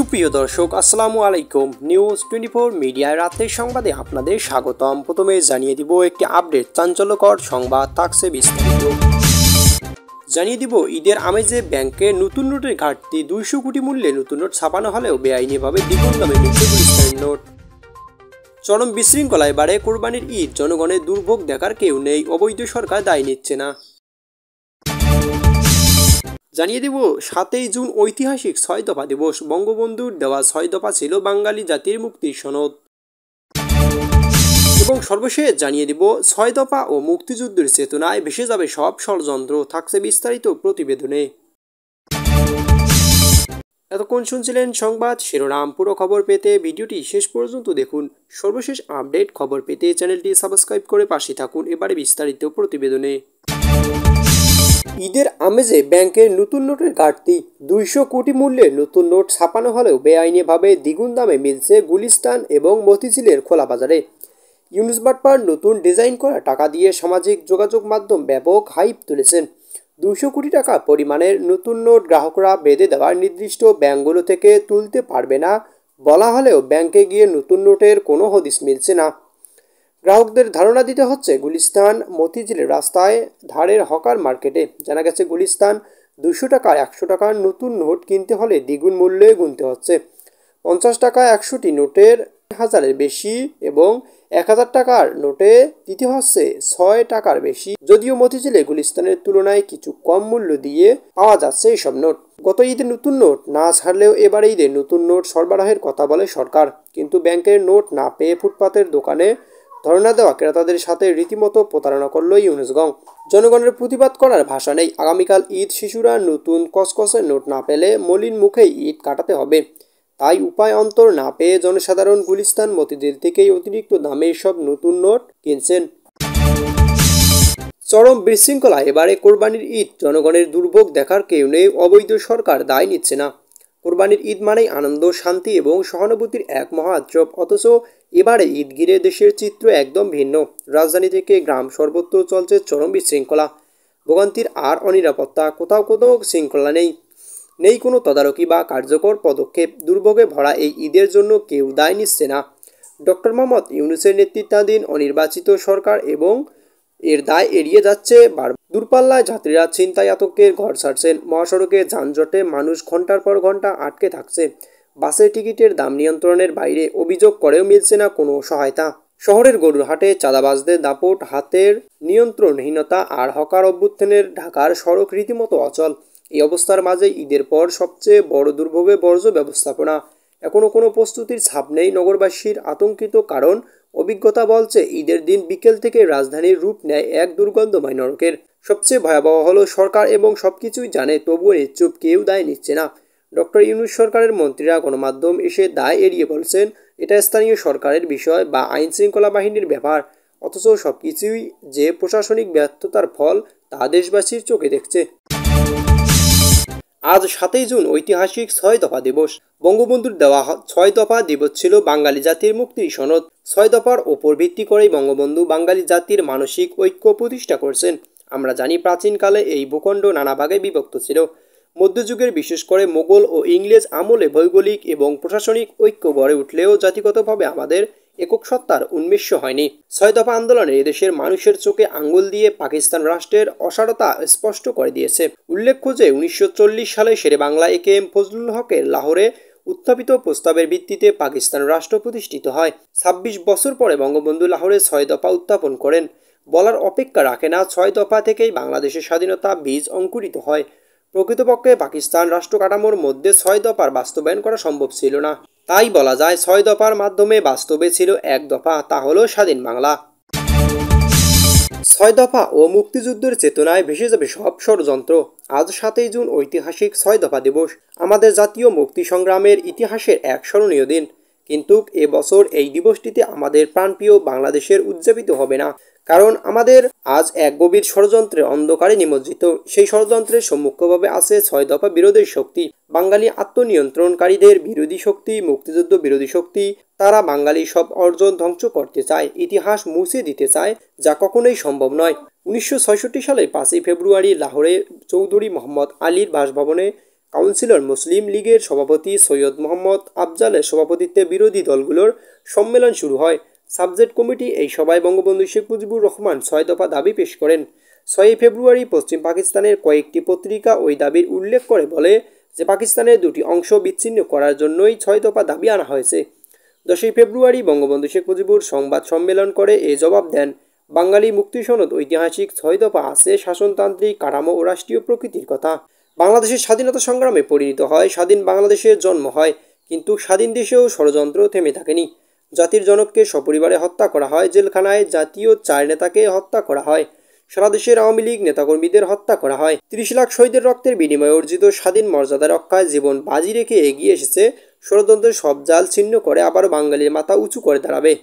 সুপ্রিয় দর্শক আসসালামু আলাইকুম। নিউজ 24 মিডিয়ার রাতের সংবাদে আপনাদের স্বাগতম। প্রথমে জানিয়ে দিব একটি আপডেট, চাঞ্চল্যকর সংবাদ থাকছে বিস্তারিত। জানিয়ে দিব ঈদের আমেজে ব্যাংকে নতুন নোটের ঘাটতি, 200 কোটি মূল্যে নতুন নোট ছাপানো হলেও বেআইনিভাবে দ্বিগুণ দামে মিলছে গুলিস্তানের নোট। চরম বিশৃঙ্খলায় বাড়ে কোরবানির ঈদ, জনগণের দুর্ভোগ দেখার কেউ নেই, অবৈধ সরকার দায় নিচ্ছে না। জানিয়ে দেব 7ই জুন ঐতিহাসিক 6 দফা দিবস। বঙ্গবন্ধুর দেওয়া 6 দফা ছিল বাঙালি জাতির মুক্তির সনদ। এবং সর্বশেষ জানিয়ে দেব 6 দফা ও মুক্তিযুদ্ধের চেতনায় ভেসে যাবে সব ষড়যন্ত্র, থাকছে বিস্তারিত প্রতিবেদনে। এতক্ষণ শুনছিলেন সংবাদ শিরোনাম। পুরো খবর পেতে ভিডিওটি শেষ পর্যন্ত দেখুন। সর্বশেষ আপডেট খবর পেতে চ্যানেলটি সাবস্ক্রাইব করে পাশে থাকুন। এবারে বিস্তারিত প্রতিবেদনে। ঈদের আমেজে ব্যাংকের নতুন নোটের ঘাটতি, 200 কোটি মূল্যের নতুন নোট ছাপানো হলেও বেআইনিভাবে দ্বিগুণ দামে মিলছে গুলিস্তান এবং মতিঝিলের খোলা বাজারে। ইউনুস বাটপার নতুন ডিজাইন করা টাকা দিয়ে সামাজিক যোগাযোগ মাধ্যম ব্যাপক হাইপ তুলেছেন। 200 কোটি টাকা পরিমাণের নতুন নোট গ্রাহকরা বেঁধে দেওয়ার নির্দিষ্ট ব্যাংকগুলো থেকে তুলতে পারবে না বলা হলেও ব্যাংকে গিয়ে নতুন নোটের কোনো হদিস মিলছে না। গ্রাহকদের ধারণা দিতে হচ্ছে গুলিস্তান মতিঝিলের রাস্তায় ধারের হকার মার্কেটে। জানা গেছে গুলিস্তান 200 টাকা 100 টাকার নতুন নোট কিনতে হলে দ্বিগুণ মূল্যে গুনতে হচ্ছে। 50 টাকা 100টি নোটের 1000-এর বেশি এবং 1000 টাকার নোটে দিতে হচ্ছে 6 টাকার বেশি। যদিও মতিঝিলে গুলিস্তানের তুলনায় কিছু কম মূল্য দিয়ে পাওয়া যাচ্ছে এসব নোট। গত ঈদের নতুন নোট না ছাড়লেও এবারে ঈদের নতুন নোট সরবরাহের কথা বলে সরকার, কিন্তু ব্যাংকের নোট না পেয়ে ফুটপাতের দোকানে ধর্ণা দেওয়া ক্রেতাদের সাথে রীতিমতো প্রতারণা করল ইউনুসগং। জনগণের প্রতিবাদ করার ভাষা নেই। আগামীকাল ঈদ, শিশুরা নতুন কসকসের নোট না পেলে মলিন মুখেই ঈদ কাটাতে হবে। তাই উপায় অন্তর না পেয়ে জনসাধারণ গুলিস্তান মতিঝিল থেকেই অতিরিক্ত দামে সব নতুন নোট কিনছেন। চরম বিশৃঙ্খলা এবারে কোরবানির ঈদ, জনগণের দুর্ভোগ দেখার কেউ নেই, অবৈধ সরকার দায় নিচ্ছে না। কোরবানির ঈদ মানেই আনন্দ, শান্তি এবং সহানুভূতির এক মহা উৎসব, অথচ এবারে ঈদ ঘিরে দেশের চিত্র একদম ভিন্ন। রাজধানী থেকে গ্রাম সর্বত্র চলছে চরম বিশৃঙ্খলা, ভোগান্তির আর অনিরাপত্তা। কোথাও কোথাও শৃঙ্খলা নেই কোনো তদারকি বা কার্যকর পদক্ষেপ। দুর্ভোগে ভরা এই ঈদের জন্য কেউ দায় নিচ্ছে না। ডক্টর মোহাম্মদ ইউনুসের নেতৃত্বাধীন অনির্বাচিত সরকার এবং এর দায় এড়িয়ে যাচ্ছে। দূরপাল্লায় যাত্রীরা ছিনতাই আতঙ্কের ঘর ছাড়ছেন। মহাসড়কে যানজটে মানুষ ঘন্টার পর ঘন্টা আটকে থাকছে। বাসের টিকিটের দাম নিয়ন্ত্রণের বাইরে, অভিযোগ করেও মিলছে না কোনো সহায়তা। শহরের গরুরহাটে চাঁদাবাজদের দাপট, হাতের নিয়ন্ত্রণহীনতা আর হকার অভ্যুত্থানের ঢাকার সড়ক রীতিমতো অচল। এই অবস্থার মাঝে ঈদের পর সবচেয়ে বড় দুর্ভোগে বর্জ্য ব্যবস্থাপনা। এখনও কোনো প্রস্তুতির ছাপ নেই নগরবাসীর আতঙ্কিত, কারণ অভিজ্ঞতা বলছে ঈদের দিন বিকেল থেকে রাজধানীর রূপ নেয় এক দুর্গন্ধময় নরকের। সবচেয়ে ভয়াবহ হলো সরকার এবং সবকিছুই জানে, তবুও নিশ্চুপ, কেউ দায় নিচ্ছে না। ডক্টর ইউনুস সরকারের মন্ত্রীরা গণমাধ্যম এসে দায় এড়িয়ে বলছেন এটা স্থানীয় সরকারের বিষয় বা আইন শৃঙ্খলা বাহিনীর ব্যাপার, অথচ সবকিছুই যে প্রশাসনিক ব্যর্থতার ফল তা দেশবাসীর চোখে দেখছে। আজ 7ই জুন ঐতিহাসিক 6 দফা দিবস। বঙ্গবন্ধুর দেওয়া 6 দফা দিবস ছিল বাঙালি জাতির মুক্তির সনদ। 6 দফার ওপর ভিত্তি করেই বঙ্গবন্ধু বাঙালি জাতির মানসিক ঐক্য প্রতিষ্ঠা করছেন। আমরা জানি প্রাচীনকালে এই ভূখণ্ড নানা ভাগে বিভক্ত ছিল। মধ্যযুগের বিশেষ করে মোগল ও ইংরেজ আমলে ভৌগোলিক এবং প্রশাসনিক ঐক্য গড়ে উঠলেও জাতিগতভাবে আমাদের একক সত্তার উন্মেষ হয়নি। 6 দফা আন্দোলনে এদেশের মানুষের চোখে আঙ্গুল দিয়ে পাকিস্তান রাষ্ট্রের অসারতা স্পষ্ট করে দিয়েছে। উল্লেখ্য যে 1940 সালে শেরে বাংলা একেএম ফজলুল হকের লাহোরে উত্থাপিত প্রস্তাবের ভিত্তিতে পাকিস্তান রাষ্ট্র প্রতিষ্ঠিত হয়। 26 বছর পরে বঙ্গবন্ধু লাহোরে 6 দফা উত্থাপন করেন। বলার অপেক্ষা রাখে না, 6 দফা থেকেই বাংলাদেশের স্বাধীনতা বীজ অঙ্কুরিত হয়। প্রকৃতপক্ষে পাকিস্তান রাষ্ট্র কাঠামোর মধ্যে 6 দফার বাস্তবায়ন করা সম্ভব ছিল না। তাই বলা যায় 6 দফার মাধ্যমে বাস্তবে ছিল এক দফা, তা হলো স্বাধীন বাংলা। 6 দফা ও মুক্তিযুদ্ধের চেতনায় ভেসে যাবে সব ষড়যন্ত্র। আজ 7ই জুন ঐতিহাসিক 6 দফা দিবস, আমাদের জাতীয় মুক্তি সংগ্রামের ইতিহাসের এক স্মরণীয় দিন। কিন্তু এবছর এই দিবসটিতে আমাদের প্রাণপ্রিয় বাংলাদেশের উদযাপিত হবে না, কারণ আমাদের আজ এক গভীর ষড়যন্ত্রের অন্ধকারে নিমজ্জিত। সেই ষড়যন্ত্রের সম্মুখভাবে আছে 6 দফা বিরোধী শক্তি, বাঙালি আত্মনিয়ন্ত্রণকারীদের বিরোধী শক্তি, মুক্তিযুদ্ধ বিরোধী শক্তি। তারা বাঙালি সব অর্জন ধ্বংস করতে চায়, ইতিহাস মুছে দিতে চায়, যা কখনোই সম্ভব নয়। 1966 সালে 5ই ফেব্রুয়ারি লাহোরে চৌধুরী মোহাম্মদ আলীর বাসভবনে কাউন্সিলর মুসলিম লীগের সভাপতি সৈয়দ মোহাম্মদ আফজালের সভাপতিত্বে বিরোধী দলগুলোর সম্মেলন শুরু হয়। সাবজেক্ট কমিটি এই সভায় বঙ্গবন্ধু শেখ মুজিবুর রহমান 6 দফা দাবি পেশ করেন। 6 ফেব্রুয়ারি পশ্চিম পাকিস্তানের কয়েকটি পত্রিকা ওই দাবির উল্লেখ করে বলে যে পাকিস্তানের দুটি অংশ বিচ্ছিন্ন করার জন্যই 6 দফা দাবি আনা হয়েছে। 10 ফেব্রুয়ারি বঙ্গবন্ধু শেখ মুজিবুর সংবাদ সম্মেলন করে এ জবাব দেন, বাঙালি মুক্তি সনদ ঐতিহাসিক 6 দফা আছে শাসনতান্ত্রিক কাঠামো ও রাষ্ট্রীয় প্রকৃতির কথা। বাংলাদেশের স্বাধীনতা সংগ্রামে পরিণত হয়, স্বাধীন বাংলাদেশের জন্ম হয়, কিন্তু স্বাধীন দেশেও ষড়যন্ত্র থেমে থাকেনি। জাতির জনককে সপরিবারে হত্যা করা হয়, জেলখানায় জাতীয় 4 নেতাকে হত্যা করা হয়, সারা দেশের আওয়ামী লীগ নেতাকর্মীদের হত্যা করা হয়। 30 লাখ শহীদের রক্তের বিনিময়ে অর্জিত স্বাধীন মর্যাদা রক্ষায় জীবন বাজি রেখে এগিয়ে এসেছে ষড়যন্ত্রের সব জাল ছিন্ন করে আবারও বাঙালির মাথা উঁচু করে দাঁড়াবে।